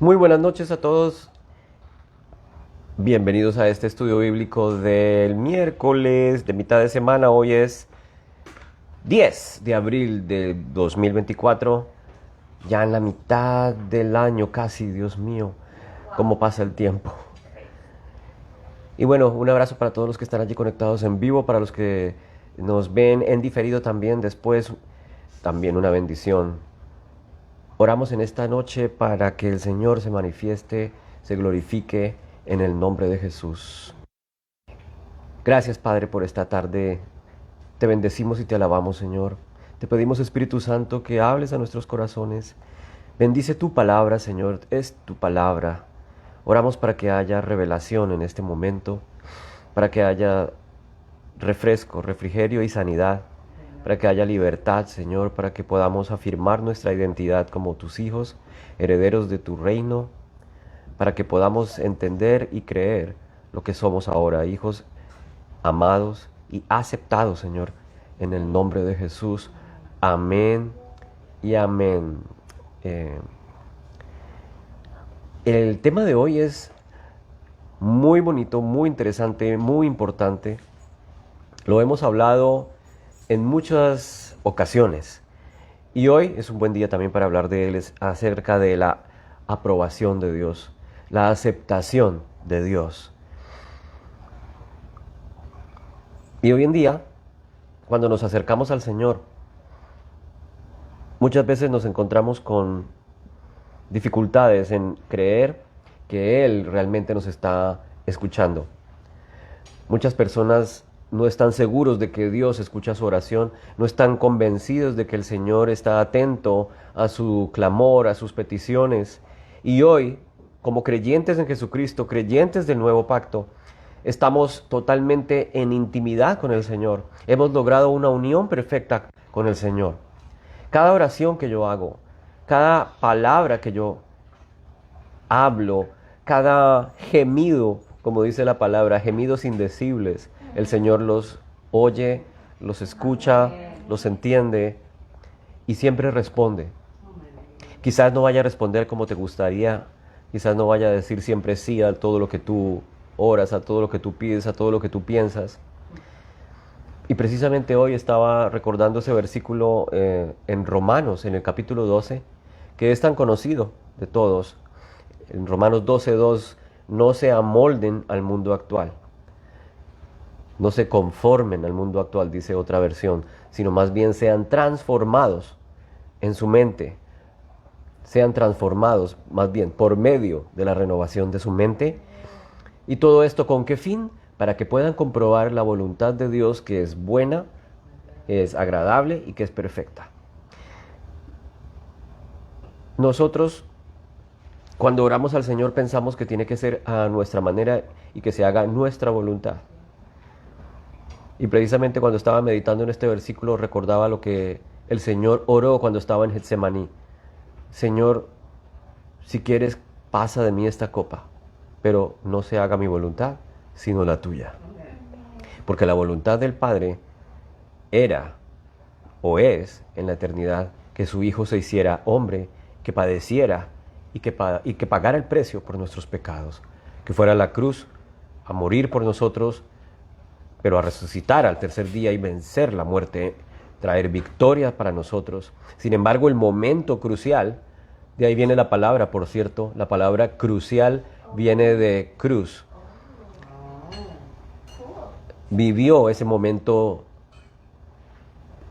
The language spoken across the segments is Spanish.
Muy buenas noches a todos. Bienvenidos a este estudio bíblico del miércoles de mitad de semana. Hoy es 10 de abril de 2024. Ya en la mitad del año casi, Dios mío, cómo pasa el tiempo. Y bueno, un abrazo para todos los que están allí conectados en vivo, para los que nos ven en diferido también después, también una bendición. Oramos en esta noche para que el Señor se manifieste, se glorifique en el nombre de Jesús. Gracias, Padre, por esta tarde. Te bendecimos y te alabamos, Señor. Te pedimos, Espíritu Santo, que hables a nuestros corazones. Bendice tu palabra, Señor. Es tu palabra. Oramos para que haya revelación en este momento, para que haya refresco, refrigerio y sanidad, para que haya libertad, Señor, para que podamos afirmar nuestra identidad como tus hijos, herederos de tu reino, para que podamos entender y creer lo que somos ahora, hijos amados y aceptados, Señor, en el nombre de Jesús. Amén y amén. El tema de hoy es muy bonito, muy interesante, muy importante. Lo hemos hablado en muchas ocasiones y hoy es un buen día también para hablar de él, acerca de la aprobación de Dios, la aceptación de Dios. Y hoy en día, cuando nos acercamos al Señor, muchas veces nos encontramos con dificultades en creer que Él realmente nos está escuchando. Muchas personas no están seguros de que Dios escucha su oración, no están convencidos de que el Señor está atento a su clamor, a sus peticiones. Y hoy, como creyentes en Jesucristo, creyentes del nuevo pacto, estamos totalmente en intimidad con el Señor. Hemos logrado una unión perfecta con el Señor. Cada oración que yo hago, cada palabra que yo hablo, cada gemido, como dice la palabra, gemidos indecibles, el Señor los oye, los escucha, los entiende y siempre responde. Quizás no vaya a responder como te gustaría, quizás no vaya a decir siempre sí a todo lo que tú oras, a todo lo que tú pides, a todo lo que tú piensas. Y precisamente hoy estaba recordando ese versículo en Romanos, en el capítulo 12, que es tan conocido de todos. En Romanos 12:2, no se amolden al mundo actual. No se conformen al mundo actual, dice otra versión, sino más bien sean transformados en su mente. Sean transformados más bien por medio de la renovación de su mente. ¿Y todo esto con qué fin? Para que puedan comprobar la voluntad de Dios, que es buena, es agradable y que es perfecta. Nosotros, cuando oramos al Señor, pensamos que tiene que ser a nuestra manera y que se haga nuestra voluntad. Y precisamente cuando estaba meditando en este versículo, recordaba lo que el Señor oró cuando estaba en Getsemaní. Señor, si quieres, pasa de mí esta copa, pero no se haga mi voluntad, sino la tuya. Porque la voluntad del Padre era o es en la eternidad que su Hijo se hiciera hombre, que padeciera y que pagara el precio por nuestros pecados, que fuera a la cruz a morir por nosotros, pero a resucitar al tercer día y vencer la muerte, traer victoria para nosotros. Sin embargo, el momento crucial, de ahí viene la palabra, por cierto, la palabra crucial viene de cruz. Vivió ese momento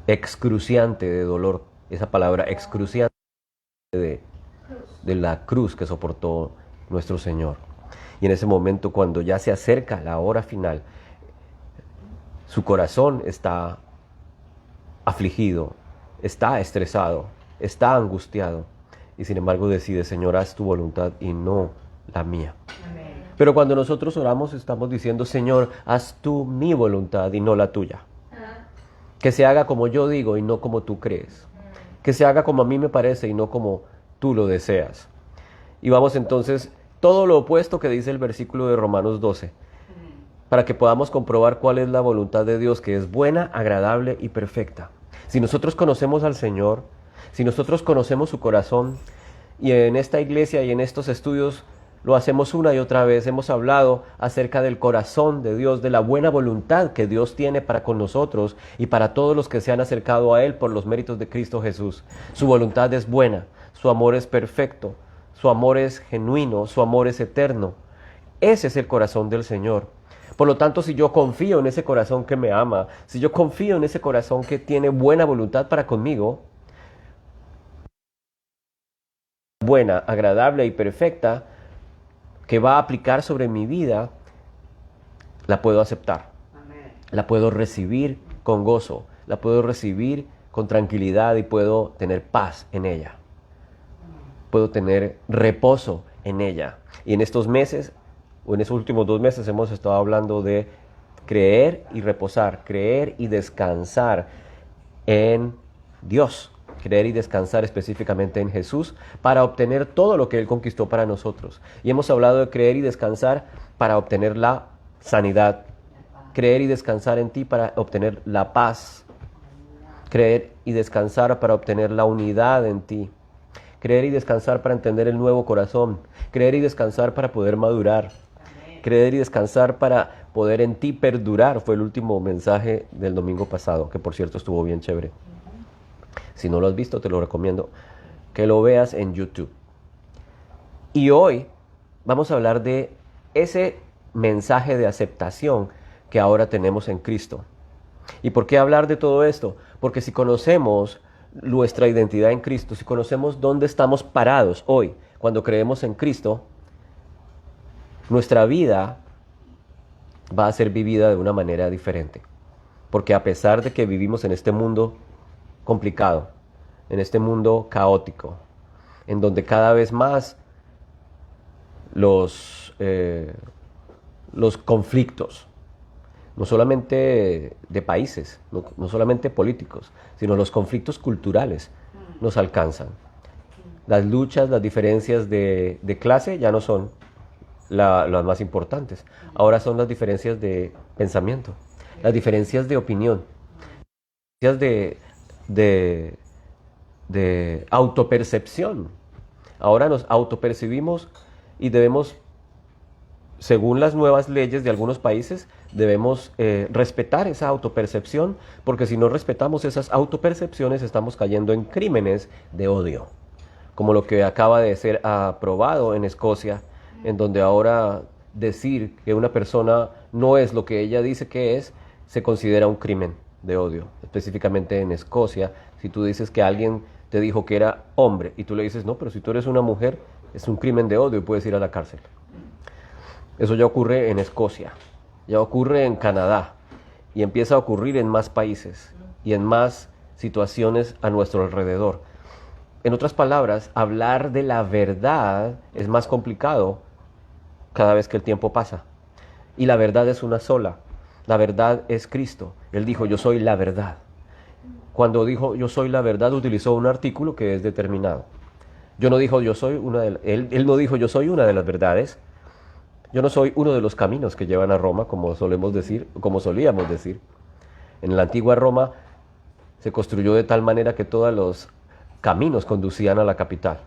excruciante de dolor, esa palabra excruciante de la cruz que soportó nuestro Señor. Y en ese momento, cuando ya se acerca la hora final, su corazón está afligido, está estresado, está angustiado. Y sin embargo decide, Señor, haz tu voluntad y no la mía. Amén. Pero cuando nosotros oramos estamos diciendo, Señor, haz tú mi voluntad y no la tuya. Que se haga como yo digo y no como tú crees. Que se haga como a mí me parece y no como tú lo deseas. Y vamos entonces, todo lo opuesto que dice el versículo de Romanos 12. Para que podamos comprobar cuál es la voluntad de Dios, que es buena, agradable y perfecta. Si nosotros conocemos al Señor, si nosotros conocemos su corazón, Y en esta iglesia y en estos estudios lo hacemos una y otra vez. Hemos hablado acerca del corazón de Dios, de la buena voluntad que Dios tiene para con nosotros y para todos los que se han acercado a Él por los méritos de Cristo Jesús. Su voluntad es buena, su amor es perfecto, su amor es genuino, su amor es eterno. Ese es el corazón del Señor. Por lo tanto, si yo confío en ese corazón que me ama, si yo confío en ese corazón que tiene buena voluntad para conmigo, buena, agradable y perfecta, que va a aplicar sobre mi vida, la puedo aceptar. Amén. La puedo recibir con gozo, la puedo recibir con tranquilidad y puedo tener paz en ella. Puedo tener reposo en ella. Y en estos meses, o en esos últimos 2 meses, hemos estado hablando de creer y reposar, creer y descansar en Dios. Creer y descansar específicamente en Jesús para obtener todo lo que Él conquistó para nosotros. Y hemos hablado de creer y descansar para obtener la sanidad. Creer y descansar en ti para obtener la paz. Creer y descansar para obtener la unidad en ti. Creer y descansar para entender el nuevo corazón. Creer y descansar para poder madurar. Creer y descansar para poder en ti perdurar. Fue el último mensaje del domingo pasado, que por cierto estuvo bien chévere. Si no lo has visto, te lo recomiendo que lo veas en YouTube. Y hoy vamos a hablar de ese mensaje de aceptación que ahora tenemos en Cristo. ¿Y por qué hablar de todo esto? Porque si conocemos nuestra identidad en Cristo, si conocemos dónde estamos parados hoy, cuando creemos en Cristo, nuestra vida va a ser vivida de una manera diferente. Porque a pesar de que vivimos en este mundo complicado, en este mundo caótico, en donde cada vez más los conflictos, no solamente de países, no solamente políticos, sino los conflictos culturales nos alcanzan. Las luchas, las diferencias de clase ya no son las más importantes. Ahora son las diferencias de pensamiento, las diferencias de opinión, las diferencias de autopercepción. Ahora nos autopercibimos y debemos, según las nuevas leyes de algunos países, debemos respetar esa autopercepción, porque si no respetamos esas autopercepciones estamos cayendo en crímenes de odio, como lo que acaba de ser aprobado en Escocia, en donde ahora decir que una persona no es lo que ella dice que es, se considera un crimen de odio. Específicamente en Escocia, si tú dices que alguien te dijo que era hombre y tú le dices, no, pero si tú eres una mujer, es un crimen de odio y puedes ir a la cárcel. Eso ya ocurre en Escocia, ya ocurre en Canadá y empieza a ocurrir en más países y en más situaciones a nuestro alrededor. En otras palabras, hablar de la verdad es más complicado cada vez que el tiempo pasa. Y la verdad es una sola. La verdad es Cristo. Él dijo, yo soy la verdad. Cuando dijo, yo soy la verdad, utilizó un artículo que es determinado. Él no dijo, yo soy una de las verdades. Yo no soy uno de los caminos que llevan a Roma, como solíamos decir. En la antigua Roma se construyó de tal manera que todos los caminos conducían a la capital.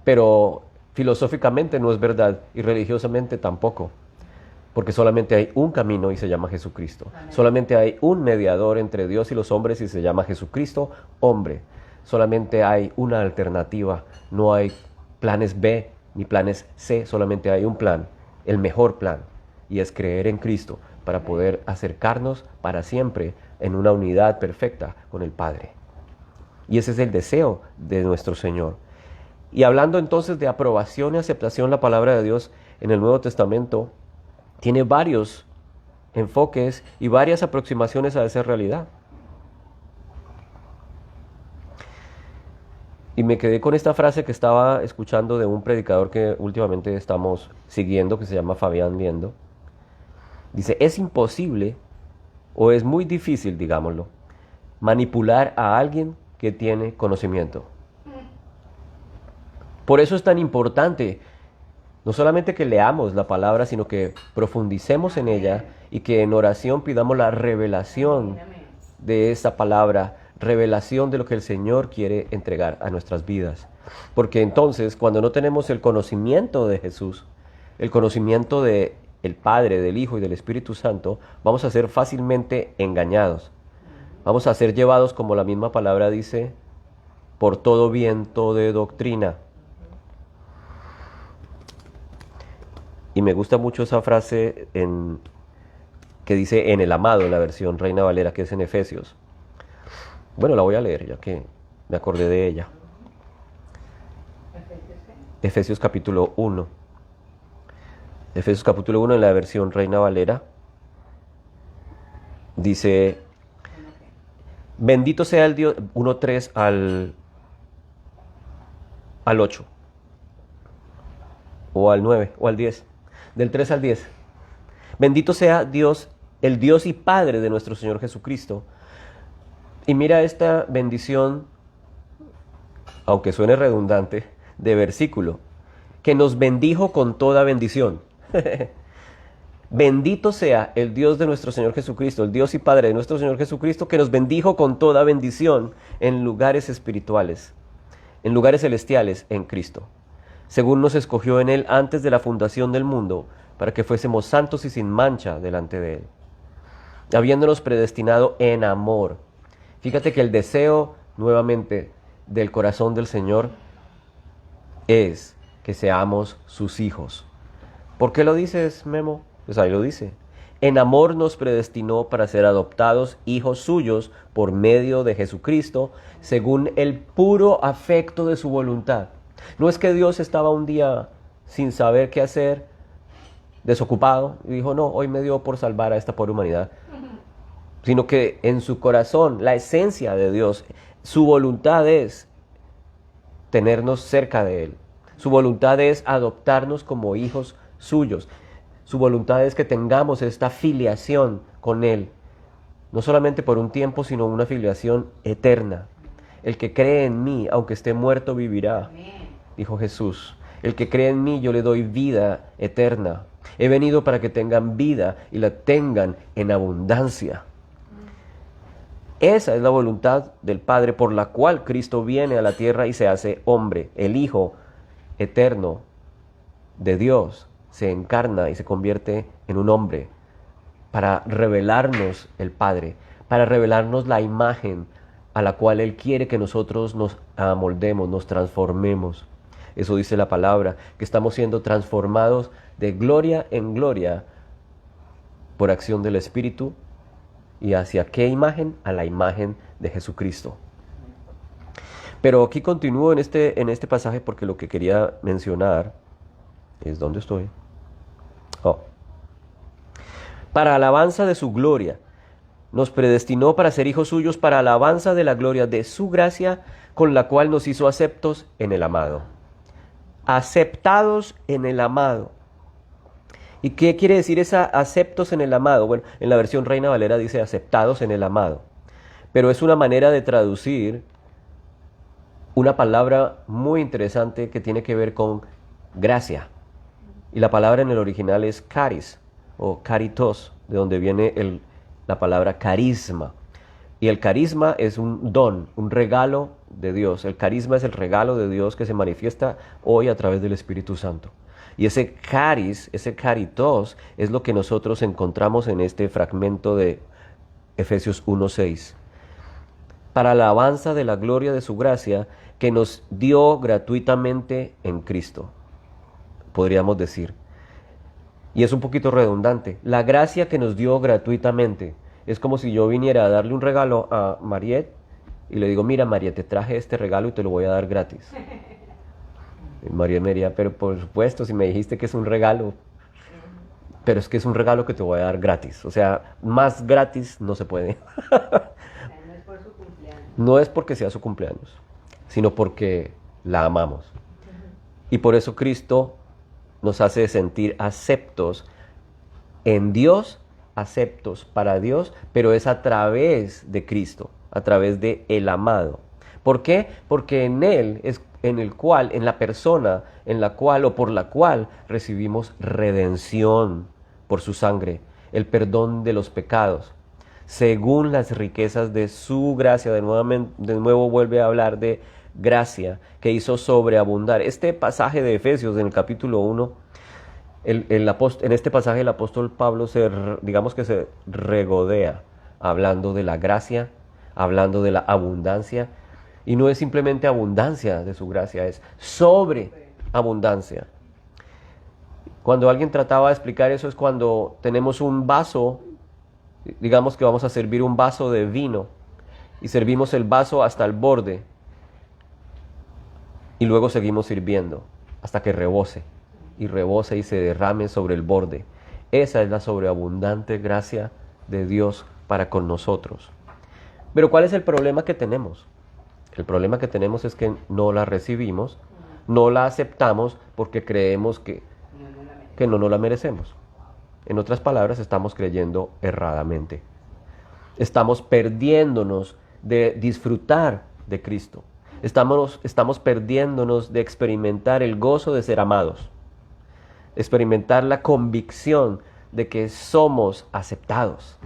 Pero filosóficamente no es verdad y religiosamente tampoco. Porque solamente hay un camino y se llama Jesucristo. Amén. Solamente hay un mediador entre Dios y los hombres y se llama Jesucristo, hombre. Solamente hay una alternativa. No hay planes B ni planes C. Solamente hay un plan, el mejor plan. Y es creer en Cristo para poder acercarnos para siempre en una unidad perfecta con el Padre. Y ese es el deseo de nuestro Señor. Y hablando entonces de aprobación y aceptación, la palabra de Dios en el Nuevo Testamento tiene varios enfoques y varias aproximaciones a esa realidad. Y me quedé con esta frase que estaba escuchando de un predicador que últimamente estamos siguiendo, que se llama Fabián Liendo. Dice, es imposible, o es muy difícil, digámoslo, manipular a alguien que tiene conocimiento. Por eso es tan importante no solamente que leamos la palabra, sino que profundicemos en ella y que en oración pidamos la revelación de esa palabra, revelación de lo que el Señor quiere entregar a nuestras vidas. Porque entonces, cuando no tenemos el conocimiento de Jesús, el conocimiento de el Padre, del Hijo y del Espíritu Santo, vamos a ser fácilmente engañados. Vamos a ser llevados, como la misma palabra dice, por todo viento de doctrina. Y me gusta mucho esa frase que dice en el amado, en la versión Reina Valera, que es en Efesios. Bueno, la voy a leer ya que me acordé de ella. Efesios capítulo 1. Efesios capítulo 1 en la versión Reina Valera. Dice, bendito sea el Dios, 1:3 al 8. O al 9, o al 10. Del 3 al 10. Bendito sea Dios, el Dios y Padre de nuestro Señor Jesucristo. Y mira esta bendición, aunque suene redundante, de versículo, que nos bendijo con toda bendición. Bendito sea el Dios de nuestro Señor Jesucristo, el Dios y Padre de nuestro Señor Jesucristo, que nos bendijo con toda bendición en lugares espirituales, en lugares celestiales en Cristo, según nos escogió en Él antes de la fundación del mundo, para que fuésemos santos y sin mancha delante de Él, habiéndonos predestinado en amor. Fíjate que el deseo, nuevamente, del corazón del Señor es que seamos sus hijos. ¿Por qué lo dices, Memo? Pues ahí lo dice. En amor nos predestinó para ser adoptados hijos suyos por medio de Jesucristo, según el puro afecto de su voluntad. No es que Dios estaba un día sin saber qué hacer, desocupado, y dijo, no, hoy me dio por salvar a esta pobre humanidad. Sino que en su corazón, la esencia de Dios, su voluntad es tenernos cerca de Él. Su voluntad es adoptarnos como hijos suyos. Su voluntad es que tengamos esta filiación con Él. No solamente por un tiempo, sino una filiación eterna. El que cree en mí, aunque esté muerto, vivirá, dijo Jesús. El que cree en mí, yo le doy vida eterna. He venido para que tengan vida y la tengan en abundancia. Esa es la voluntad del Padre por la cual Cristo viene a la tierra y se hace hombre. El Hijo eterno de Dios se encarna y se convierte en un hombre para revelarnos el Padre, para revelarnos la imagen a la cual Él quiere que nosotros nos amoldemos, nos transformemos. Eso dice la palabra, que estamos siendo transformados de gloria en gloria por acción del Espíritu. ¿Y hacia qué imagen? A la imagen de Jesucristo. Pero aquí continúo en este pasaje porque lo que quería mencionar es ¿dónde estoy? Para alabanza de su gloria. Nos predestinó para ser hijos suyos para alabanza de la gloria de su gracia, con la cual nos hizo aceptos en el amado. Aceptados en el amado. ¿Y qué quiere decir esa aceptos en el amado? Bueno, en la versión Reina Valera dice aceptados en el amado. Pero es una manera de traducir una palabra muy interesante que tiene que ver con gracia. Y la palabra en el original es charis o caritos, de donde viene la palabra carisma. Y el carisma es un don, un regalo de Dios. El carisma es el regalo de Dios que se manifiesta hoy a través del Espíritu Santo. Y ese caris, ese caritos, es lo que nosotros encontramos en este fragmento de Efesios 1:6. Para la alabanza de la gloria de su gracia, que nos dio gratuitamente en Cristo, podríamos decir. Y es un poquito redundante. La gracia que nos dio gratuitamente. Es como si yo viniera a darle un regalo a Mariette y le digo, mira Mariette, te traje este regalo y te lo voy a dar gratis. María me diría, pero por supuesto, si me dijiste que es un regalo, pero es que es un regalo que te voy a dar gratis. O sea, más gratis no se puede. No es por su cumpleaños. No es porque sea su cumpleaños, sino porque la amamos. Y por eso Cristo nos hace sentir aceptos en Dios, aceptos para Dios, pero es a través de Cristo, a través de el amado. ¿Por qué? Porque en Él es en la persona en la cual o por la cual recibimos redención por su sangre, el perdón de los pecados, según las riquezas de su gracia. De nuevo vuelve a hablar de gracia que hizo sobreabundar. Este pasaje de Efesios en el capítulo 1, en este pasaje el apóstol Pablo digamos que se regodea hablando de la gracia, hablando de la abundancia, y no es simplemente abundancia de su gracia, es sobreabundancia. Cuando alguien trataba de explicar eso es cuando tenemos un vaso, digamos que vamos a servir un vaso de vino y servimos el vaso hasta el borde y luego seguimos sirviendo hasta que rebose y se derrame sobre el borde. Esa es la sobreabundante gracia de Dios para con nosotros. Pero ¿cuál es el problema que tenemos? El problema que tenemos es que no la recibimos, no la aceptamos porque creemos que no nos la merecemos. En otras palabras, estamos creyendo erradamente. Estamos perdiéndonos de disfrutar de Cristo. Estamos perdiéndonos de experimentar el gozo de ser amados. Experimentar la convicción de que somos aceptados.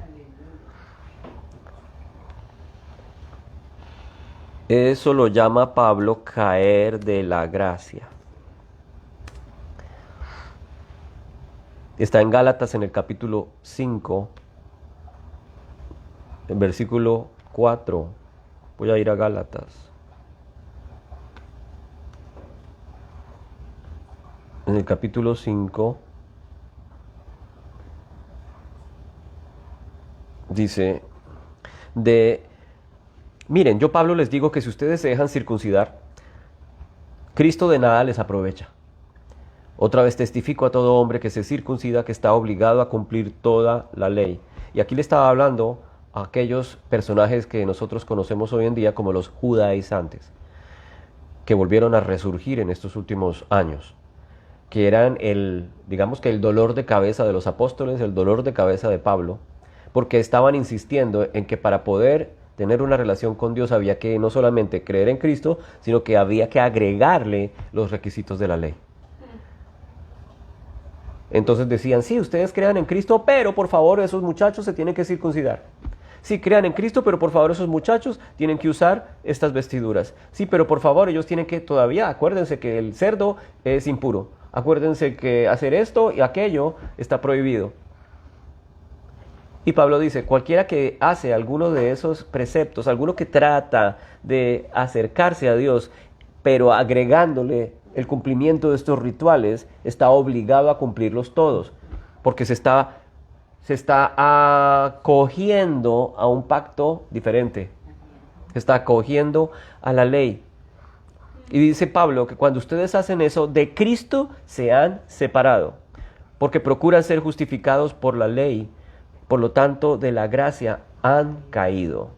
Eso lo llama Pablo caer de la gracia. Está en Gálatas en el capítulo 5, en versículo 4. Voy a ir a Gálatas. En el capítulo 5 dice, miren, yo Pablo les digo que si ustedes se dejan circuncidar, Cristo de nada les aprovecha. Otra vez testifico a todo hombre que se circuncida que está obligado a cumplir toda la ley. Y aquí le estaba hablando a aquellos personajes que nosotros conocemos hoy en día como los judaizantes, que volvieron a resurgir en estos últimos años, que eran digamos que el dolor de cabeza de los apóstoles, el dolor de cabeza de Pablo, porque estaban insistiendo en que para poder tener una relación con Dios había que no solamente creer en Cristo, sino que había que agregarle los requisitos de la ley. Entonces decían, sí, ustedes crean en Cristo, pero por favor esos muchachos se tienen que circuncidar. Sí, crean en Cristo, pero por favor esos muchachos tienen que usar estas vestiduras. Sí, pero por favor ellos tienen que todavía, acuérdense que el cerdo es impuro. Acuérdense que hacer esto y aquello está prohibido. Y Pablo dice, cualquiera que hace alguno de esos preceptos, alguno que trata de acercarse a Dios, pero agregándole el cumplimiento de estos rituales, está obligado a cumplirlos todos, porque se está acogiendo a un pacto diferente, se está acogiendo a la ley. Y dice Pablo que cuando ustedes hacen eso, de Cristo se han separado, porque procuran ser justificados por la ley, por lo tanto de la gracia han caído.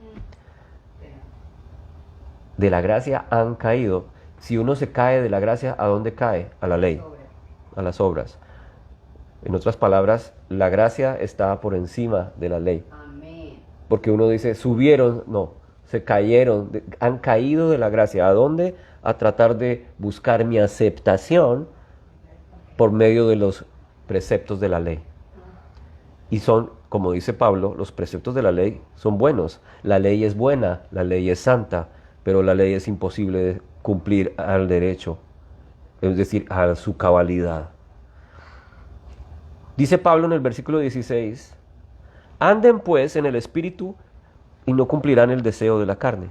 De la gracia han caído. Si uno se cae de la gracia, ¿a dónde cae? A la ley, a las obras. En otras palabras, la gracia está por encima de la ley. Amén. Porque uno dice, subieron, no, se cayeron, han caído de la gracia. ¿A dónde? A tratar de buscar mi aceptación por medio de los preceptos de la ley. Y son, como dice Pablo, los preceptos de la ley son buenos. La ley es buena, la ley es santa, pero la ley es imposible de cumplir al derecho, es decir, a su cabalidad. Dice Pablo en el versículo 16, anden pues en el espíritu y no cumplirán el deseo de la carne,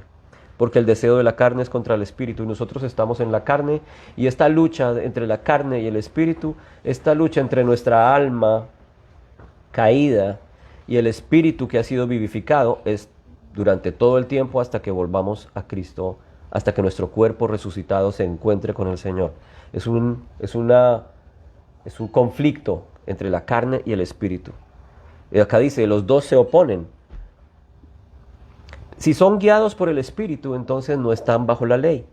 porque el deseo de la carne es contra el espíritu y nosotros estamos en la carne, y esta lucha entre la carne y el espíritu, esta lucha entre nuestra alma caída y el espíritu que ha sido vivificado es durante todo el tiempo hasta que volvamos a Cristo, hasta que nuestro cuerpo resucitado se encuentre con el Señor. Es un conflicto entre la carne y el espíritu. Y acá dice, los dos se oponen. Si son guiados por el espíritu, entonces no están bajo la ley.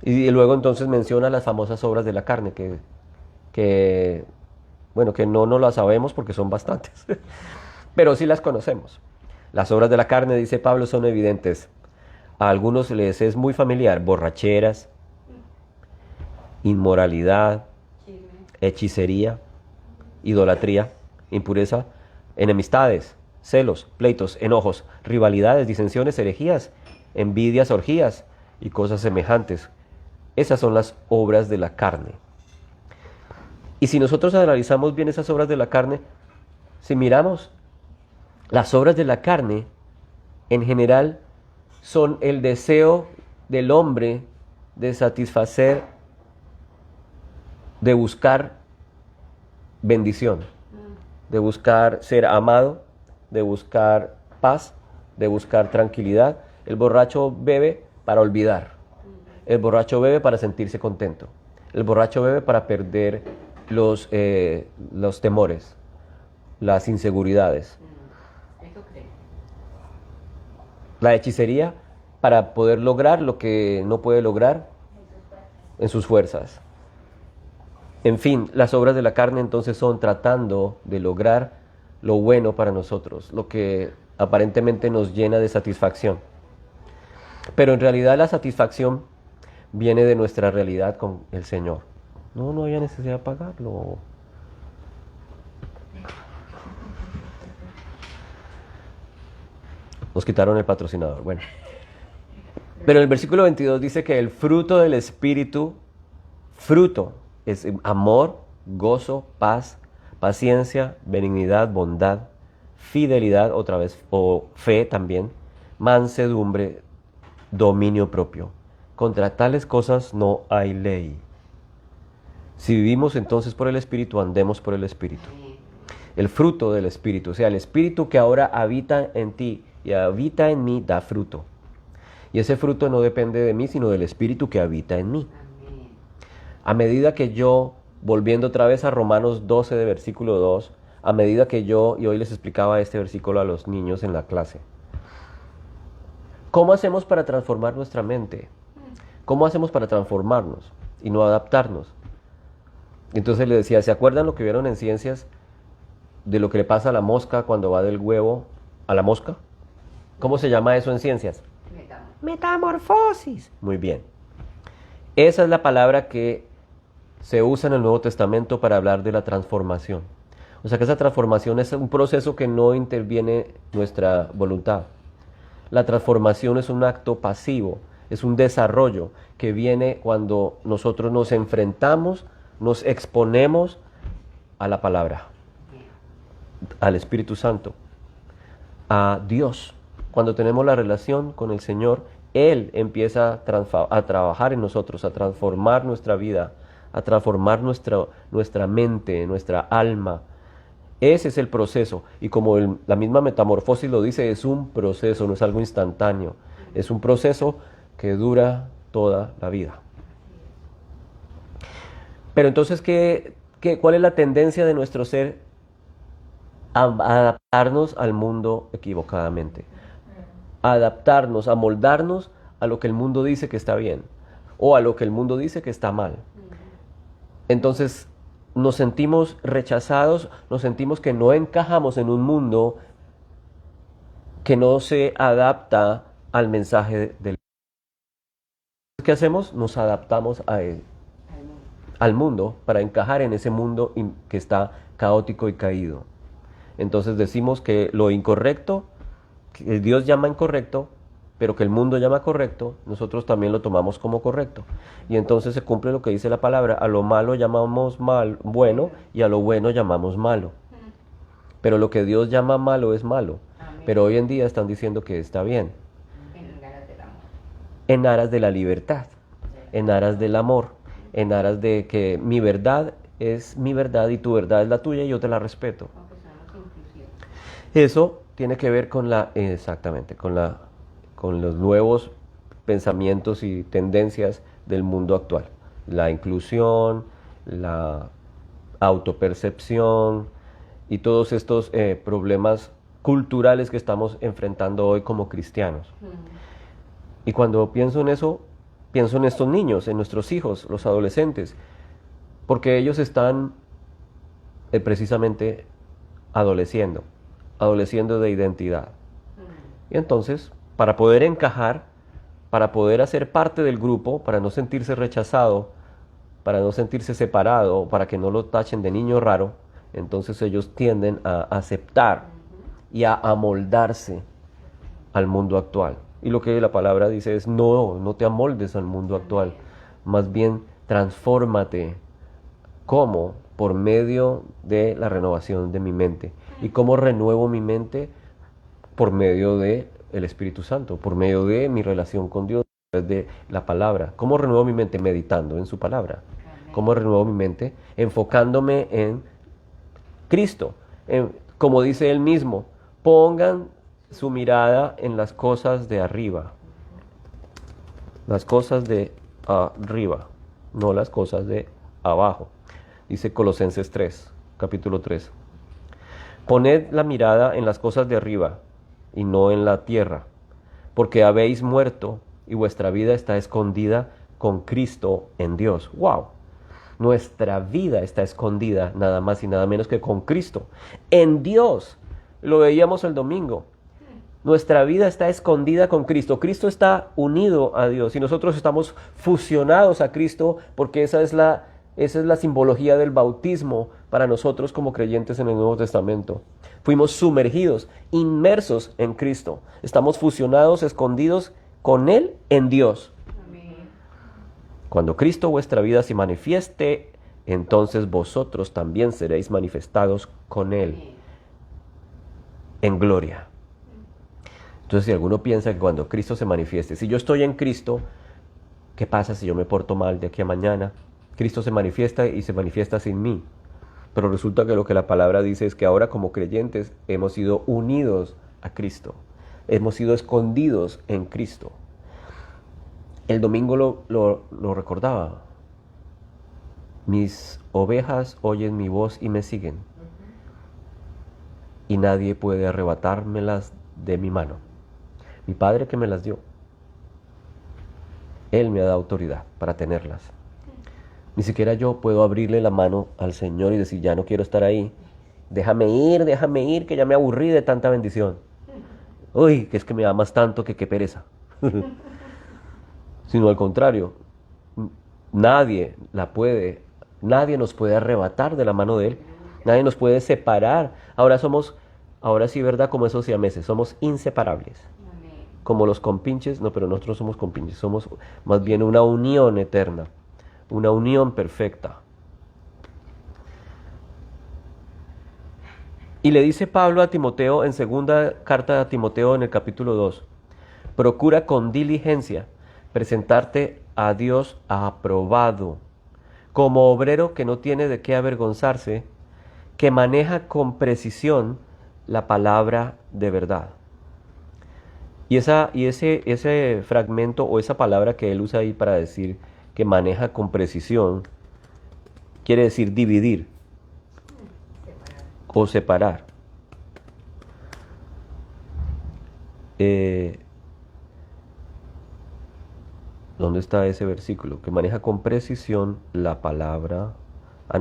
Y luego entonces menciona las famosas obras de la carne, que no las sabemos porque son bastantes, pero sí las conocemos. Las obras de la carne, dice Pablo, son evidentes. A algunos les es muy familiar: borracheras, inmoralidad, hechicería, idolatría, impureza, enemistades, celos, pleitos, enojos, rivalidades, disensiones, herejías, envidias, orgías y cosas semejantes. Esas son las obras de la carne. Y si nosotros analizamos bien esas obras de la carne, si miramos las obras de la carne, en general son el deseo del hombre de satisfacer, de buscar bendición, de buscar ser amado, de buscar paz, de buscar tranquilidad. El borracho bebe para olvidar. El borracho bebe para sentirse contento. El borracho bebe para perder los temores, las inseguridades. Eso creo. La hechicería para poder lograr lo que no puede lograr en sus fuerzas. En fin, las obras de la carne entonces son tratando de lograr lo bueno para nosotros, lo que aparentemente nos llena de satisfacción. Pero en realidad la satisfacción viene de nuestra realidad con el Señor. No había necesidad de pagarlo. Nos quitaron el patrocinador. Bueno. Pero el versículo 22 dice que el fruto del Espíritu, fruto, es amor, gozo, paz, paciencia, benignidad, bondad, fidelidad, otra vez, o fe también, mansedumbre, dominio propio. Contra tales cosas no hay ley. Si vivimos entonces por el Espíritu, andemos por el Espíritu. El fruto del Espíritu, o sea, el Espíritu que ahora habita en ti y habita en mí, da fruto. Y ese fruto no depende de mí, sino del Espíritu que habita en mí. Amén. A medida que yo, volviendo otra vez a Romanos 12 de versículo 2, a medida que yo, y hoy les explicaba este versículo a los niños en la clase, ¿cómo hacemos para transformar nuestra mente? ¿Cómo hacemos para transformarnos y no adaptarnos? Entonces le decía, ¿se acuerdan lo que vieron en ciencias de lo que le pasa a la mosca cuando va del huevo a la mosca? ¿Cómo se llama eso en ciencias? Metamorfosis. Muy bien. Esa es la palabra que se usa en el Nuevo Testamento para hablar de la transformación. O sea que esa transformación es un proceso que no interviene nuestra voluntad. La transformación es un acto pasivo, es un desarrollo que viene cuando nosotros nos enfrentamos, nos exponemos a la palabra, al Espíritu Santo, a Dios. Cuando tenemos la relación con el Señor, Él empieza a trabajar en nosotros, a transformar nuestra vida, a transformar nuestra mente, nuestra alma. Ese es el proceso. Y como la misma metamorfosis lo dice, es un proceso, no es algo instantáneo. Es un proceso que dura toda la vida. Pero entonces, ¿cuál es la tendencia de nuestro ser? A adaptarnos al mundo equivocadamente. A adaptarnos, a moldarnos a lo que el mundo dice que está bien o a lo que el mundo dice que está mal. Entonces nos sentimos rechazados, nos sentimos que no encajamos en un mundo que no se adapta al mensaje del... ¿Qué hacemos? Nos adaptamos a él, al mundo, para encajar en ese mundo que está caótico y caído. Entonces decimos que lo incorrecto, que Dios llama incorrecto, pero que el mundo llama correcto, nosotros también lo tomamos como correcto. Y entonces se cumple lo que dice la palabra: a lo malo llamamos bueno y a lo bueno llamamos malo. Pero lo que Dios llama malo es malo. Amén. Pero hoy en día están diciendo que está bien. En aras del amor. En aras de la libertad, en aras del amor, en aras de que mi verdad es mi verdad y tu verdad es la tuya y yo te la respeto. Aunque seamos inclusivos. Eso tiene que ver con con los nuevos pensamientos y tendencias del mundo actual. La inclusión, la autopercepción y todos estos problemas culturales que estamos enfrentando hoy como cristianos. Y cuando pienso en eso, pienso en estos niños, en nuestros hijos, los adolescentes, porque ellos están precisamente adoleciendo de identidad. Y entonces, para poder encajar, para poder hacer parte del grupo, para no sentirse rechazado, para no sentirse separado, para que no lo tachen de niño raro, entonces ellos tienden a aceptar y a amoldarse al mundo actual. Y lo que la palabra dice es, no te amoldes al mundo actual. Más bien, transfórmate. ¿Cómo? Por medio de la renovación de mi mente. ¿Y cómo renuevo mi mente? Por medio de el Espíritu Santo, por medio de mi relación con Dios, de la palabra. ¿Cómo renuevo mi mente? Meditando en su palabra. ¿Cómo renuevo mi mente? Enfocándome en Cristo. Como dice él mismo, pongan su mirada en las cosas de arriba. Las cosas de arriba, no las cosas de abajo. Dice Colosenses 3, capítulo 3. Poned la mirada en las cosas de arriba y no en la tierra, porque habéis muerto y vuestra vida está escondida con Cristo en Dios. ¡Wow! Nuestra vida está escondida nada más y nada menos que con Cristo en Dios. Lo veíamos el domingo. Nuestra vida está escondida con Cristo. Cristo está unido a Dios y nosotros estamos fusionados a Cristo porque esa es la simbología del bautismo para nosotros como creyentes en el Nuevo Testamento. Fuimos sumergidos, inmersos en Cristo. Estamos fusionados, escondidos con Él en Dios. Amén. Cuando Cristo vuestra vida se manifieste, entonces vosotros también seréis manifestados con Él en gloria. Entonces, si alguno piensa que cuando Cristo se manifieste, si yo estoy en Cristo, ¿qué pasa si yo me porto mal de aquí a mañana? Cristo se manifiesta y se manifiesta sin mí. Pero resulta que lo que la palabra dice es que ahora como creyentes hemos sido unidos a Cristo. Hemos sido escondidos en Cristo. El domingo lo recordaba. Mis ovejas oyen mi voz y me siguen. Y nadie puede arrebatármelas de mi mano. Mi Padre que me las dio. Él me ha dado autoridad para tenerlas. Ni siquiera yo puedo abrirle la mano al Señor y decir, ya no quiero estar ahí. Déjame ir, que ya me aburrí de tanta bendición. Uy, que es que me amas tanto que qué pereza. Sino al contrario, nadie nos puede arrebatar de la mano de Él. Nadie nos puede separar. Ahora sí, ¿verdad? Como esos siameses, somos inseparables. Amén. Como los compinches, no, pero nosotros somos compinches, somos más bien una unión eterna, una unión perfecta. Y le dice Pablo a Timoteo en segunda carta a Timoteo en el capítulo 2, procura con diligencia presentarte a Dios aprobado, como obrero que no tiene de qué avergonzarse, que maneja con precisión la palabra de verdad. Y ese fragmento o esa palabra que él usa ahí para decir que maneja con precisión, quiere decir dividir o separar. ¿Dónde está ese versículo? Que maneja con precisión la palabra.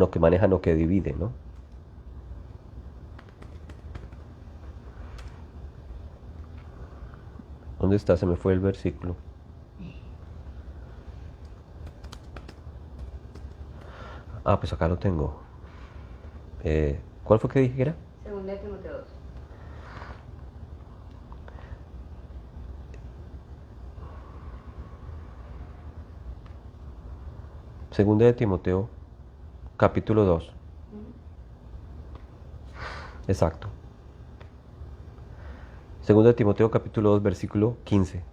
Que maneja, no que divide, ¿no? ¿Dónde está? Se me fue el versículo. Pues acá lo tengo. ¿Cuál fue que dije que era? Segunda de Timoteo 2. Segunda de Timoteo, capítulo 2. Exacto. Segunda de Timoteo, capítulo 2, versículo 15.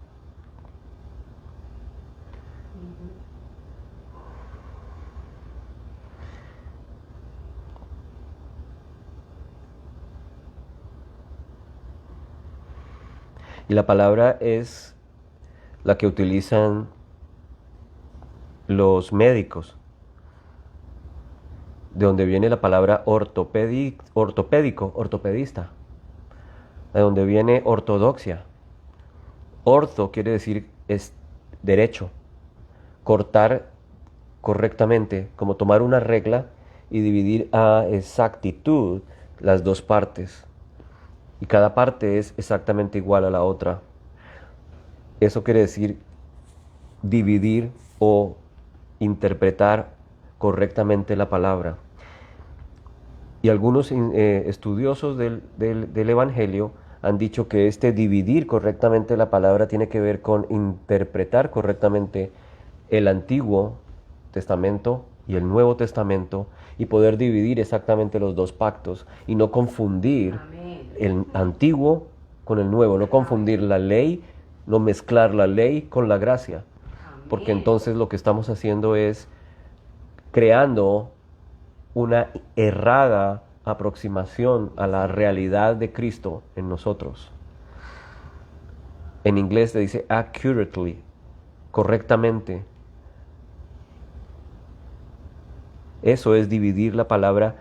Y la palabra es la que utilizan los médicos, de donde viene la palabra ortopedista, de donde viene ortodoxia. Orto quiere decir es derecho, cortar correctamente, como tomar una regla y dividir a exactitud las dos partes. Y cada parte es exactamente igual a la otra. Eso quiere decir dividir o interpretar correctamente la palabra. Y algunos estudiosos del Evangelio han dicho que este dividir correctamente la palabra tiene que ver con interpretar correctamente el Antiguo Testamento y el Nuevo Testamento y poder dividir exactamente los dos pactos y no confundir Amén. el Antiguo con el Nuevo, no confundir la ley, no mezclar la ley con la gracia, porque Amén. entonces lo que estamos haciendo es creando una errada aproximación a la realidad de Cristo en nosotros. En inglés se dice accurately, correctamente. Eso es dividir la palabra.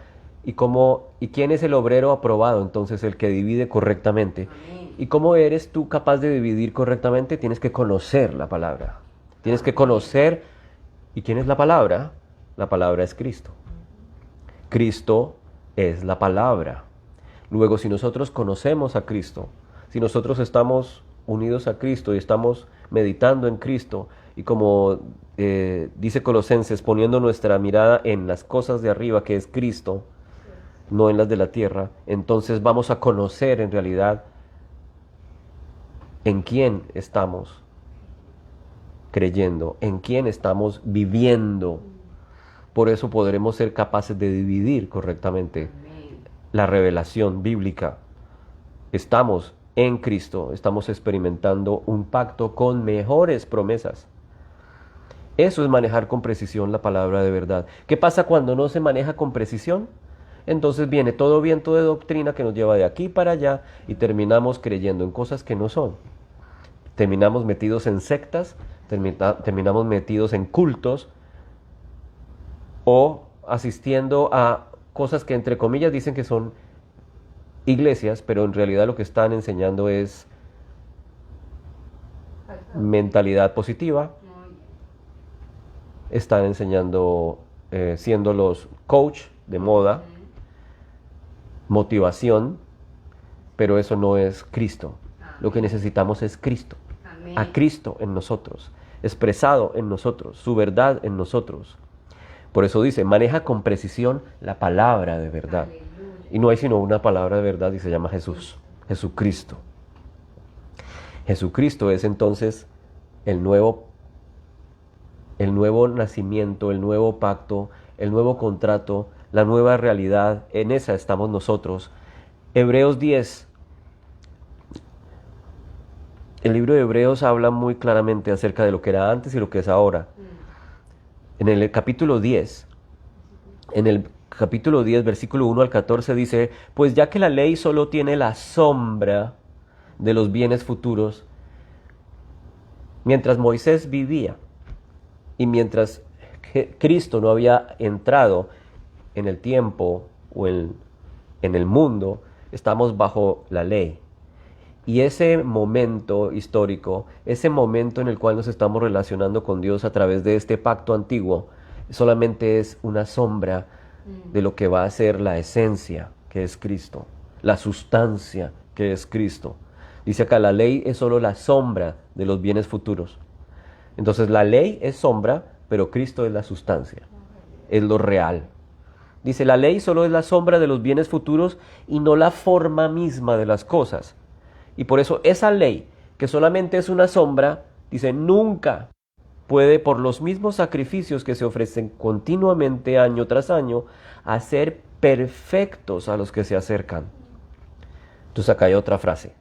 ¿Y quién es el obrero aprobado? Entonces el que divide correctamente. Amén. ¿Y cómo eres tú capaz de dividir correctamente? Tienes que conocer la palabra. Tienes que conocer. ¿Y quién es la palabra? La palabra es Cristo. Cristo es la palabra. Luego, si nosotros conocemos a Cristo, si nosotros estamos unidos a Cristo y estamos meditando en Cristo, y como dice Colosenses, poniendo nuestra mirada en las cosas de arriba, que es Cristo, no en las de la tierra, entonces vamos a conocer en realidad en quién estamos creyendo, en quién estamos viviendo. Por eso podremos ser capaces de dividir correctamente Amén. la revelación bíblica. Estamos en Cristo, estamos experimentando un pacto con mejores promesas. Eso es manejar con precisión la palabra de verdad. ¿Qué pasa cuando no se maneja con precisión? Entonces viene todo viento de doctrina que nos lleva de aquí para allá y terminamos creyendo en cosas que no son. Terminamos metidos en sectas, terminamos metidos en cultos o asistiendo a cosas que entre comillas dicen que son iglesias, pero en realidad lo que están enseñando es mentalidad positiva, están enseñando, siendo los coach de moda, motivación, pero eso no es Cristo. Lo que necesitamos es Cristo, Amén. a Cristo en nosotros, expresado en nosotros, su verdad en nosotros. Por eso dice, maneja con precisión la palabra de verdad. Aleluya. Y no hay sino una palabra de verdad y se llama Jesús, Jesucristo. Jesucristo es entonces el nuevo nacimiento, el nuevo pacto, el nuevo contrato, la nueva realidad. En esa estamos nosotros. Hebreos 10. El libro de Hebreos habla muy claramente acerca de lo que era antes y lo que es ahora. En el capítulo 10, versículo 1 al 14 dice, pues ya que la ley solo tiene la sombra de los bienes futuros, mientras Moisés vivía y mientras Cristo no había entrado en el tiempo o en el mundo, estamos bajo la ley. Y ese momento histórico, ese momento en el cual nos estamos relacionando con Dios a través de este pacto antiguo, solamente es una sombra de lo que va a ser la esencia, que es Cristo, la sustancia, que es Cristo. Dice acá, la ley es solo la sombra de los bienes futuros. Entonces la ley es sombra, pero Cristo es la sustancia, es lo real. Dice, la ley solo es la sombra de los bienes futuros y no la forma misma de las cosas. Y por eso esa ley, que solamente es una sombra, dice, nunca puede, por los mismos sacrificios que se ofrecen continuamente año tras año, hacer perfectos a los que se acercan. Entonces acá hay otra frase.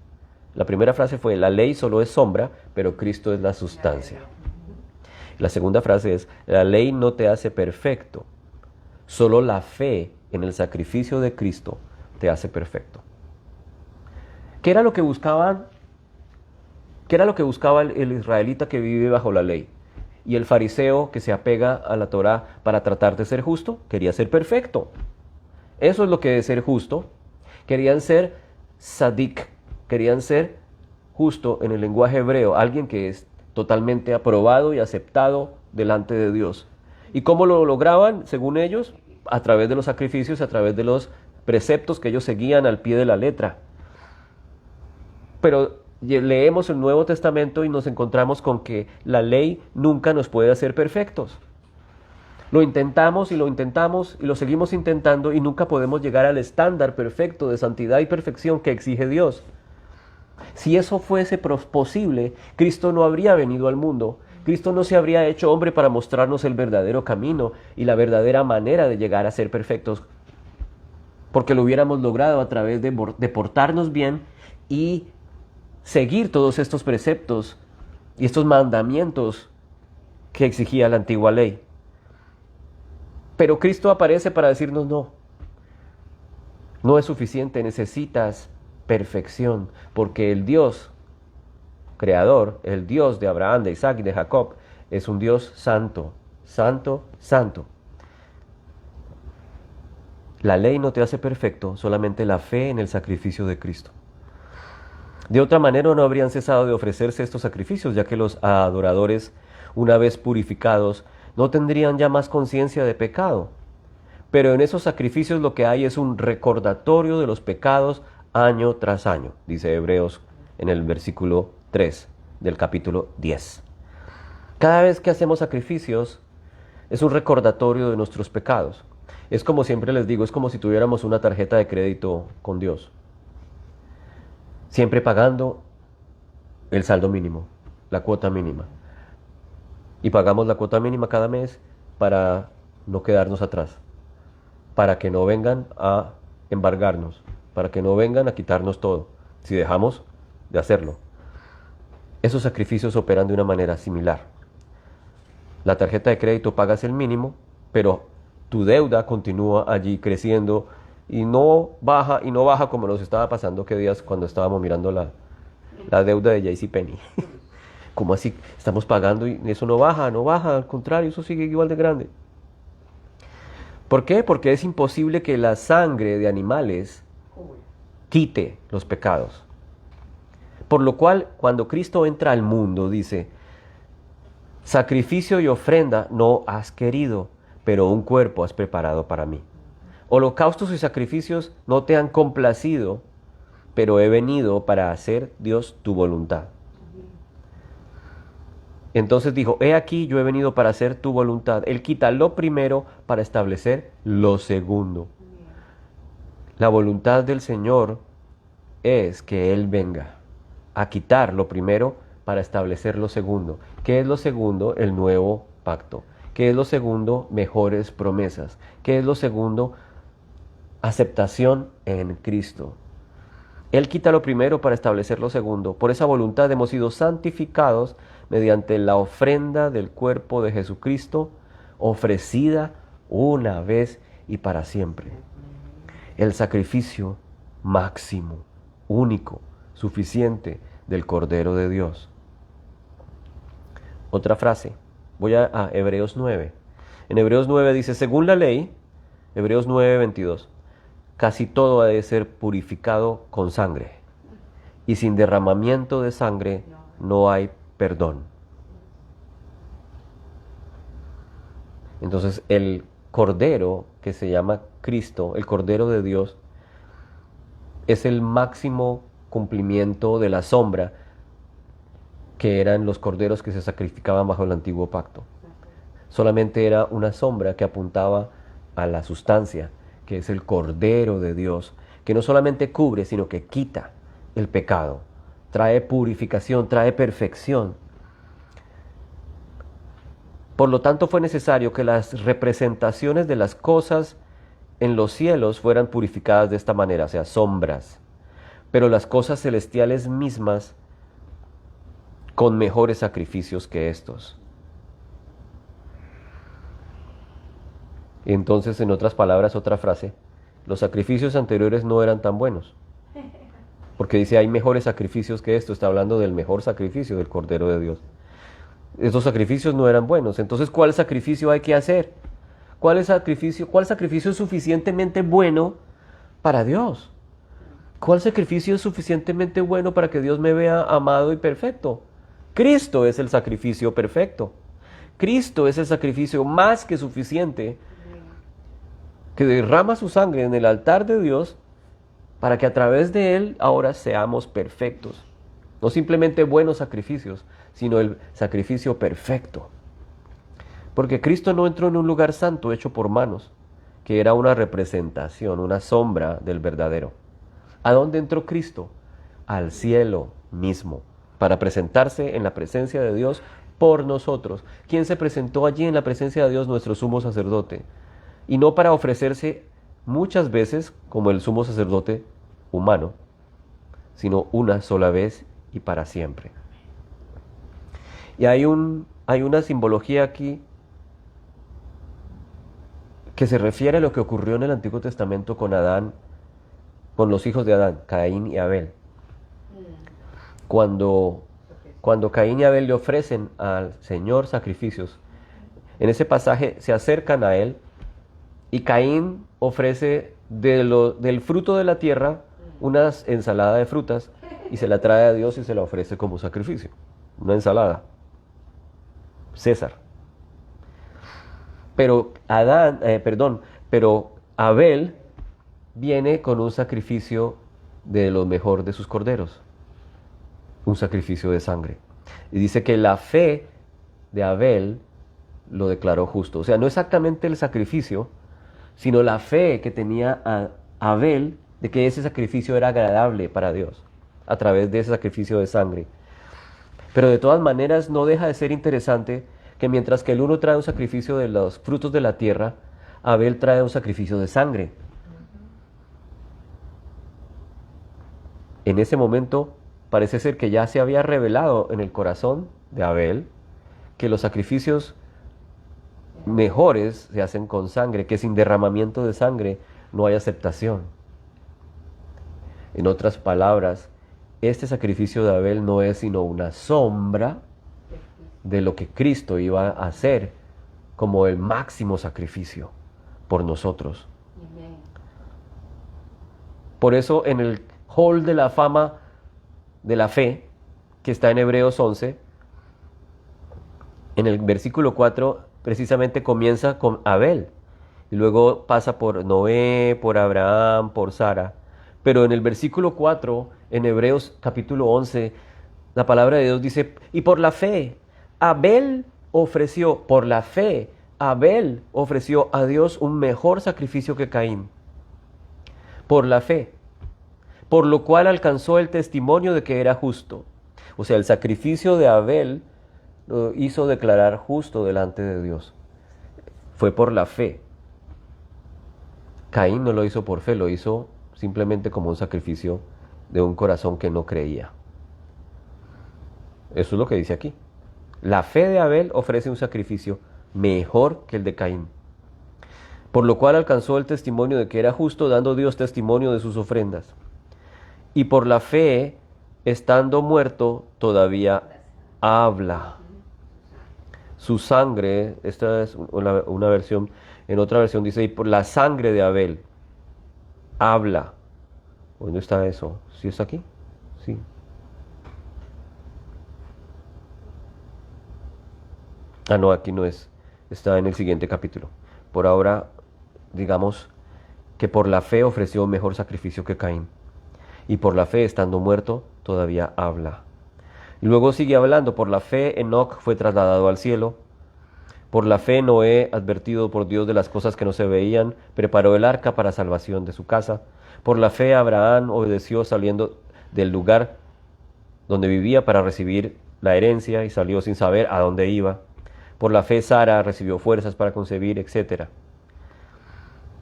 La primera frase fue, la ley solo es sombra, pero Cristo es la sustancia. La segunda frase es, la ley no te hace perfecto, solo la fe en el sacrificio de Cristo te hace perfecto. ¿Qué era lo que buscaba el israelita que vive bajo la ley? Y el fariseo que se apega a la Torá para tratar de ser justo, quería ser perfecto. Eso es lo que es ser justo. Querían ser sadik, querían ser justo en el lenguaje hebreo, alguien que es totalmente aprobado y aceptado delante de Dios. ¿Y cómo lo lograban, según ellos? A través de los sacrificios, a través de los preceptos que ellos seguían al pie de la letra. Pero leemos el Nuevo Testamento y nos encontramos con que la ley nunca nos puede hacer perfectos. Lo intentamos y lo seguimos intentando y nunca podemos llegar al estándar perfecto de santidad y perfección que exige Dios. Si eso fuese posible, Cristo no habría venido al mundo. Cristo no se habría hecho hombre para mostrarnos el verdadero camino y la verdadera manera de llegar a ser perfectos, porque lo hubiéramos logrado a través de portarnos bien y seguir todos estos preceptos y estos mandamientos que exigía la antigua ley. Pero Cristo aparece para decirnos no. No es suficiente, necesitas perfección, porque el Dios creador, el Dios de Abraham, de Isaac y de Jacob, es un Dios santo, santo, santo. La ley no te hace perfecto, solamente la fe en el sacrificio de Cristo. De otra manera no habrían cesado de ofrecerse estos sacrificios, ya que los adoradores, una vez purificados, no tendrían ya más conciencia de pecado. Pero en esos sacrificios lo que hay es un recordatorio de los pecados año tras año, dice Hebreos en el versículo 3 del capítulo 10. Cada vez que hacemos sacrificios es un recordatorio de nuestros pecados. Es como siempre les digo, es como si tuviéramos una tarjeta de crédito con Dios. Siempre pagando el saldo mínimo, la cuota mínima. Y pagamos la cuota mínima cada mes para no quedarnos atrás, para que no vengan a embargarnos, para que no vengan a quitarnos todo, si dejamos de hacerlo. Esos sacrificios operan de una manera similar. La tarjeta de crédito pagas el mínimo, pero tu deuda continúa allí creciendo y no baja como nos estaba pasando que días cuando estábamos mirando la deuda de JCPenney. ¿Cómo así? Estamos pagando y eso no baja, al contrario, eso sigue igual de grande. ¿Por qué? Porque es imposible que la sangre de animales quite los pecados. Por lo cual, cuando Cristo entra al mundo, dice, sacrificio y ofrenda no has querido, pero un cuerpo has preparado para mí. Holocaustos y sacrificios no te han complacido, pero he venido para hacer, Dios, tu voluntad. Entonces dijo, he aquí yo he venido para hacer tu voluntad. Él quita lo primero para establecer lo segundo. La voluntad del Señor es que Él venga a quitar lo primero para establecer lo segundo. ¿Qué es lo segundo? El nuevo pacto. ¿Qué es lo segundo? Mejores promesas. ¿Qué es lo segundo? Aceptación en Cristo. Él quita lo primero para establecer lo segundo. Por esa voluntad hemos sido santificados mediante la ofrenda del cuerpo de Jesucristo, ofrecida una vez y para siempre. El sacrificio máximo, único, suficiente del Cordero de Dios. Otra frase, voy a Hebreos 9. En Hebreos 9 dice, según la ley, Hebreos 9:22, casi todo ha de ser purificado con sangre, y sin derramamiento de sangre no hay perdón. Entonces el Cordero, que se llama Cristo, el Cordero de Dios, es el máximo cumplimiento de la sombra que eran los corderos que se sacrificaban bajo el antiguo pacto. Solamente era una sombra que apuntaba a la sustancia, que es el Cordero de Dios, que no solamente cubre, sino que quita el pecado, trae purificación, trae perfección. Por lo tanto, fue necesario que las representaciones de las cosas en los cielos fueran purificadas de esta manera, o sea, sombras, pero las cosas celestiales mismas con mejores sacrificios que estos. Entonces, en otras palabras, otra frase, los sacrificios anteriores no eran tan buenos. Porque dice, hay mejores sacrificios que esto, está hablando del mejor sacrificio del Cordero de Dios. Estos sacrificios no eran buenos. Entonces, ¿cuál sacrificio hay que hacer? ¿Cuál sacrificio es suficientemente bueno para Dios? ¿Cuál sacrificio es suficientemente bueno para que Dios me vea amado y perfecto? Cristo es el sacrificio perfecto. Cristo es el sacrificio más que suficiente que derrama su sangre en el altar de Dios para que a través de Él ahora seamos perfectos. No simplemente buenos sacrificios, sino el sacrificio perfecto. Porque Cristo no entró en un lugar santo hecho por manos, que era una representación, una sombra del verdadero. ¿A dónde entró Cristo? al cielo mismo para presentarse en la presencia de Dios por nosotros. ¿Quién se presentó allí en la presencia de Dios? Nuestro sumo sacerdote. Y no para ofrecerse muchas veces como el sumo sacerdote humano, sino una sola vez y para siempre. Y hay una simbología aquí que se refiere a lo que ocurrió en el Antiguo Testamento con Adán, con los hijos de Adán, Caín y Abel. Cuando Caín y Abel le ofrecen al Señor sacrificios, en ese pasaje se acercan a él y Caín ofrece del fruto de la tierra una ensalada de frutas y se la trae a Dios y se la ofrece como sacrificio. Una ensalada. César. Pero Abel viene con un sacrificio de lo mejor de sus corderos, un sacrificio de sangre. Y dice que la fe de Abel lo declaró justo. O sea, no exactamente el sacrificio, sino la fe que tenía Abel de que ese sacrificio era agradable para Dios, a través de ese sacrificio de sangre. Pero de todas maneras no deja de ser interesante que mientras que el uno trae un sacrificio de los frutos de la tierra, Abel trae un sacrificio de sangre. En ese momento parece ser que ya se había revelado en el corazón de Abel que los sacrificios mejores se hacen con sangre, que sin derramamiento de sangre no hay aceptación. En otras palabras, este sacrificio de Abel no es sino una sombra de lo que Cristo iba a hacer como el máximo sacrificio por nosotros. Por eso en el hall de la fama de la fe, que está en Hebreos 11, en el versículo 4 precisamente comienza con Abel y luego pasa por Noé, por Abraham, por Sara. Pero en el versículo 4, en Hebreos capítulo 11, la palabra de Dios dice, y por la fe, Abel ofreció a Dios un mejor sacrificio que Caín. Por la fe. Por lo cual alcanzó el testimonio de que era justo. O sea, el sacrificio de Abel lo hizo declarar justo delante de Dios. Fue por la fe. Caín no lo hizo por fe, lo hizo simplemente como un sacrificio de un corazón que no creía. Eso es lo que dice aquí. La fe de Abel ofrece un sacrificio mejor que el de Caín. Por lo cual alcanzó el testimonio de que era justo, dando Dios testimonio de sus ofrendas. Y por la fe, estando muerto, todavía habla. Su sangre, esta es una versión, en otra versión dice, y por la sangre de Abel, habla. ¿Dónde está eso? ¿Sí está aquí? Sí. Ah, no, aquí no es. Está en el siguiente capítulo. Por ahora, digamos que por la fe ofreció mejor sacrificio que Caín. Y por la fe, estando muerto, todavía habla. Y luego sigue hablando. Por la fe, Enoc fue trasladado al cielo. Por la fe, Noé, advertido por Dios de las cosas que no se veían, preparó el arca para salvación de su casa. Por la fe, Abraham obedeció saliendo del lugar donde vivía para recibir la herencia y salió sin saber a dónde iba. Por la fe, Sara recibió fuerzas para concebir, etc.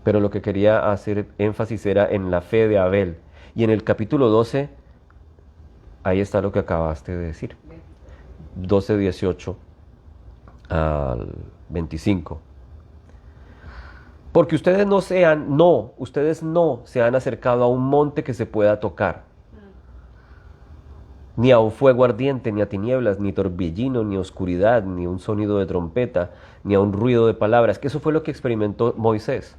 Pero lo que quería hacer énfasis era en la fe de Abel. Y en el capítulo 12, ahí está lo que acabaste de decir. 12, 18 al 25. Porque ustedes no se han acercado a un monte que se pueda tocar, ni a un fuego ardiente, ni a tinieblas, ni torbellino, ni oscuridad, ni un sonido de trompeta, ni a un ruido de palabras, que eso fue lo que experimentó Moisés.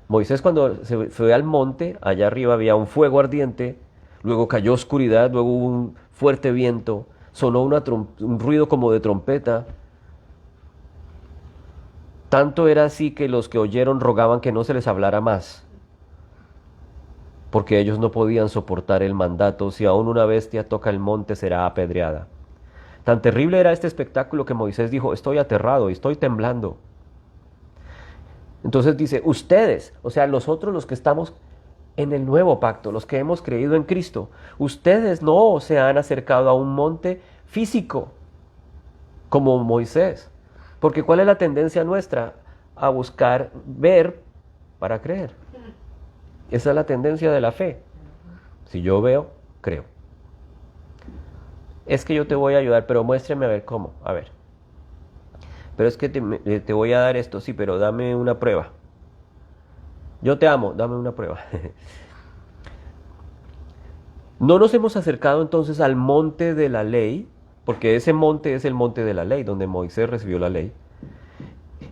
Moisés cuando se fue al monte, allá arriba había un fuego ardiente, luego cayó oscuridad, luego hubo un fuerte viento, sonó un ruido como de trompeta. Tanto era así que los que oyeron rogaban que no se les hablara más, porque ellos no podían soportar el mandato, si aún una bestia toca el monte será apedreada. Tan terrible era este espectáculo que Moisés dijo, estoy aterrado y estoy temblando. Entonces dice, ustedes, o sea, nosotros los que estamos en el nuevo pacto, los que hemos creído en Cristo. Ustedes no se han acercado a un monte físico como Moisés. Porque ¿cuál es la tendencia nuestra? A buscar ver para creer. Esa es la tendencia de la fe. Si yo veo, creo. Es que yo te voy a ayudar, pero muéstrame a ver cómo. A ver. Pero es que te voy a dar esto, sí, pero dame una prueba. Yo te amo, dame una prueba. No nos hemos acercado entonces al monte de la ley, porque ese monte es el monte de la ley, donde Moisés recibió la ley.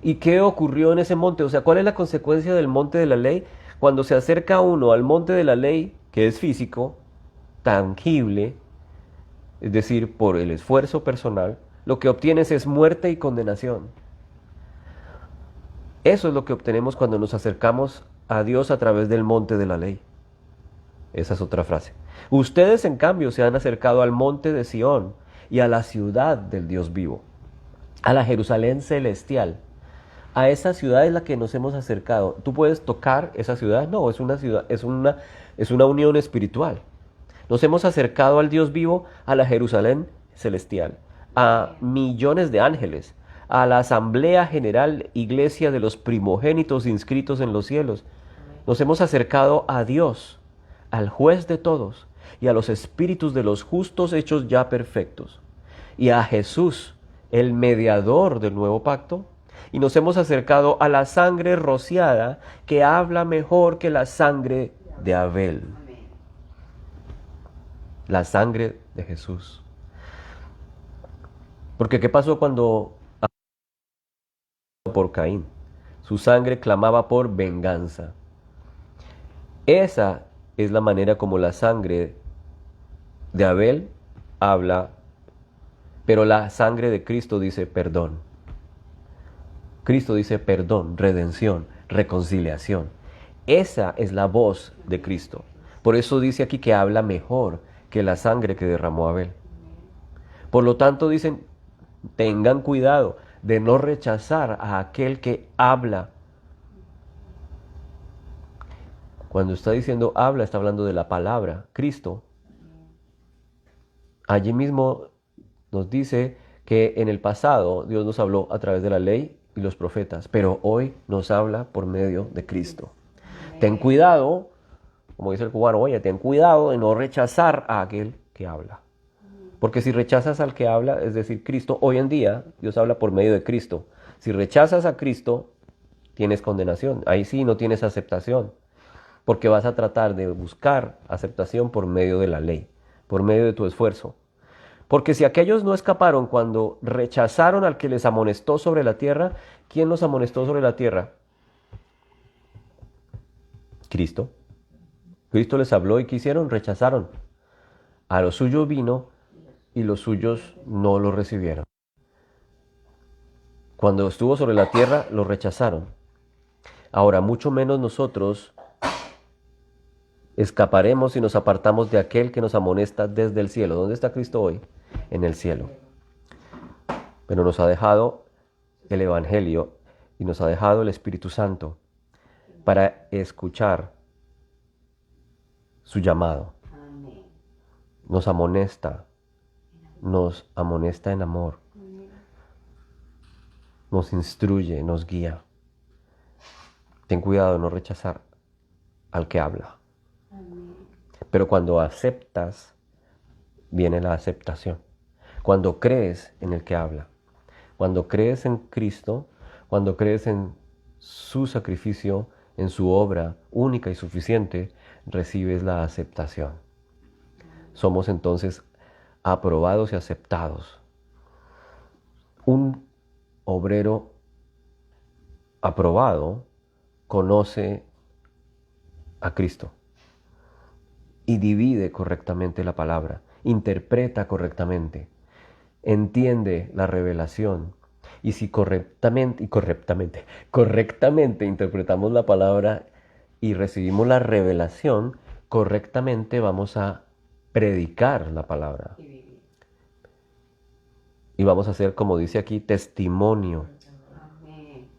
¿Y qué ocurrió en ese monte? O sea, ¿cuál es la consecuencia del monte de la ley? Cuando se acerca uno al monte de la ley, que es físico, tangible, es decir, por el esfuerzo personal, lo que obtienes es muerte y condenación. Eso es lo que obtenemos cuando nos acercamos a Dios a través del monte de la ley. Esa es otra frase. Ustedes, en cambio, se han acercado al monte de Sión y a la ciudad del Dios vivo, a la Jerusalén celestial. A esa ciudad es la que nos hemos acercado. ¿Tú puedes tocar esa ciudad? No, es una ciudad, es una unión espiritual. Nos hemos acercado al Dios vivo, a la Jerusalén celestial, a millones de ángeles, a la Asamblea General Iglesia de los primogénitos inscritos en los cielos. Nos hemos acercado a Dios, al juez de todos, y a los espíritus de los justos hechos ya perfectos, y a Jesús, el mediador del nuevo pacto, y nos hemos acercado a la sangre rociada que habla mejor que la sangre de Abel. Amén. La sangre de Jesús. Porque ¿qué pasó cuando por Caín? Su sangre clamaba por venganza. Esa es la manera como la sangre de Abel habla, pero la sangre de Cristo dice perdón. Cristo dice perdón, redención, reconciliación. Esa es la voz de Cristo. Por eso dice aquí que habla mejor que la sangre que derramó Abel. Por lo tanto dicen, tengan cuidado de no rechazar a aquel que habla. Cuando está diciendo habla, está hablando de la palabra, Cristo. Allí mismo nos dice que en el pasado Dios nos habló a través de la ley y los profetas, pero hoy nos habla por medio de Cristo. Ten cuidado, como dice el cubano, oye, ten cuidado de no rechazar a aquel que habla. Porque si rechazas al que habla, es decir, Cristo, hoy en día Dios habla por medio de Cristo. Si rechazas a Cristo, tienes condenación. Ahí sí no tienes aceptación. Porque vas a tratar de buscar aceptación por medio de la ley, por medio de tu esfuerzo. Porque si aquellos no escaparon cuando rechazaron al que les amonestó sobre la tierra, ¿quién los amonestó sobre la tierra? Cristo. Cristo les habló y ¿qué hicieron? Rechazaron. A los suyos vino y los suyos no lo recibieron. Cuando estuvo sobre la tierra, lo rechazaron. Ahora, mucho menos nosotros escaparemos si nos apartamos de aquel que nos amonesta desde el cielo. ¿Dónde está Cristo hoy? En el cielo. Pero nos ha dejado el Evangelio y nos ha dejado el Espíritu Santo para escuchar su llamado. Amén. Nos amonesta en amor, nos instruye, nos guía. Ten cuidado de no rechazar al que habla. Amén. Pero cuando aceptas, viene la aceptación. Cuando crees en el que habla, cuando crees en Cristo, cuando crees en su sacrificio, en su obra única y suficiente, recibes la aceptación. Somos entonces aprobados y aceptados. Un obrero aprobado conoce a Cristo y divide correctamente la palabra, interpreta correctamente, entiende la revelación. Y si correctamente interpretamos la palabra y recibimos la revelación, correctamente vamos a predicar la palabra. Y vivir. Y vamos a hacer, como dice aquí, testimonio. Amén.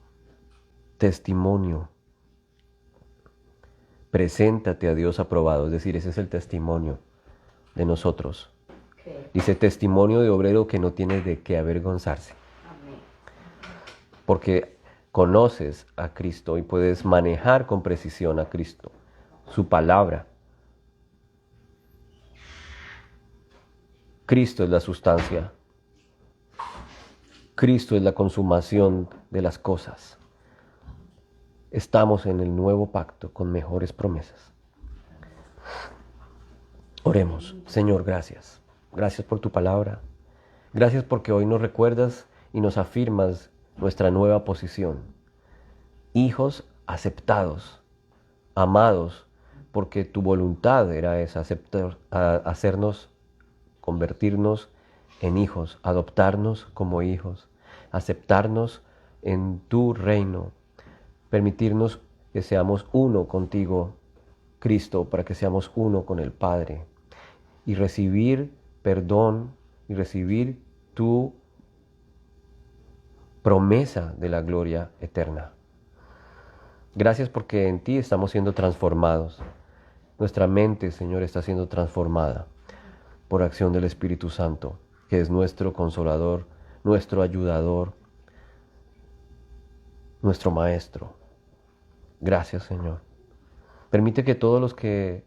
Testimonio. Preséntate a Dios aprobado, es decir, ese es el testimonio de nosotros. Ok. Dice testimonio de obrero que no tiene de qué avergonzarse, Amén. porque conoces a Cristo y puedes manejar con precisión a Cristo, su palabra. Cristo es la sustancia. Cristo es la consumación de las cosas. Estamos en el nuevo pacto con mejores promesas. Oremos. Señor, gracias. Gracias por tu palabra. Gracias porque hoy nos recuerdas y nos afirmas nuestra nueva posición. Hijos aceptados, amados, porque tu voluntad era esa, hacernos, convertirnos en hijos, adoptarnos como hijos, aceptarnos en tu reino, permitirnos que seamos uno contigo, Cristo, para que seamos uno con el Padre y recibir perdón y recibir tu promesa de la gloria eterna. Gracias porque en ti estamos siendo transformados. Nuestra mente, Señor, está siendo transformada por acción del Espíritu Santo, que es nuestro consolador, nuestro ayudador, nuestro maestro. Gracias, Señor. Permite que todos los que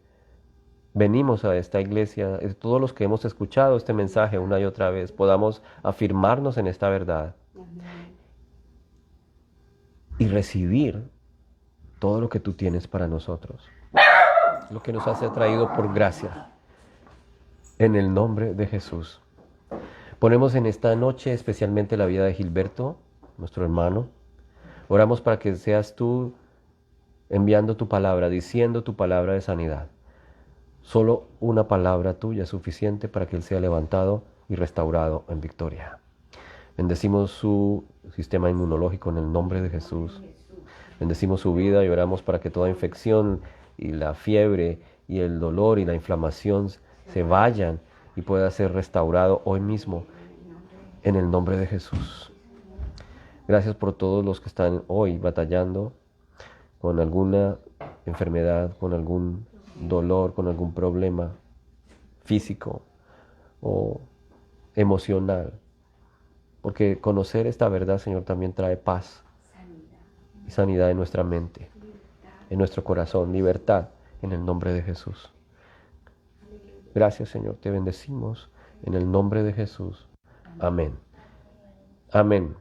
venimos a esta iglesia, todos los que hemos escuchado este mensaje una y otra vez, podamos afirmarnos en esta verdad Amén. y recibir todo lo que tú tienes para nosotros, lo que nos has traído por gracia, en el nombre de Jesús. Ponemos en esta noche especialmente la vida de Gilberto, nuestro hermano. Oramos para que seas tú enviando tu palabra, diciendo tu palabra de sanidad. Solo una palabra tuya es suficiente para que él sea levantado y restaurado en victoria. Bendecimos su sistema inmunológico en el nombre de Jesús. Bendecimos su vida y oramos para que toda infección y la fiebre y el dolor y la inflamación se vayan y pueda ser restaurado hoy mismo en el nombre de Jesús. Gracias por todos los que están hoy batallando con alguna enfermedad, con algún dolor, con algún problema físico o emocional. Porque conocer esta verdad, Señor, también trae paz y sanidad en nuestra mente, en nuestro corazón, libertad en el nombre de Jesús. Gracias, Señor, te bendecimos en el nombre de Jesús. Amén. Amén.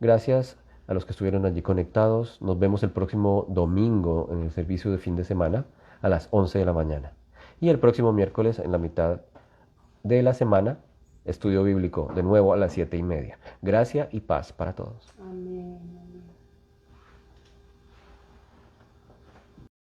Gracias a los que estuvieron allí conectados. Nos vemos el próximo domingo en el servicio de fin de semana a las 11 de la mañana. Y el próximo miércoles en la mitad de la semana, estudio bíblico de nuevo a las 7:30. Gracia y paz para todos. Amén.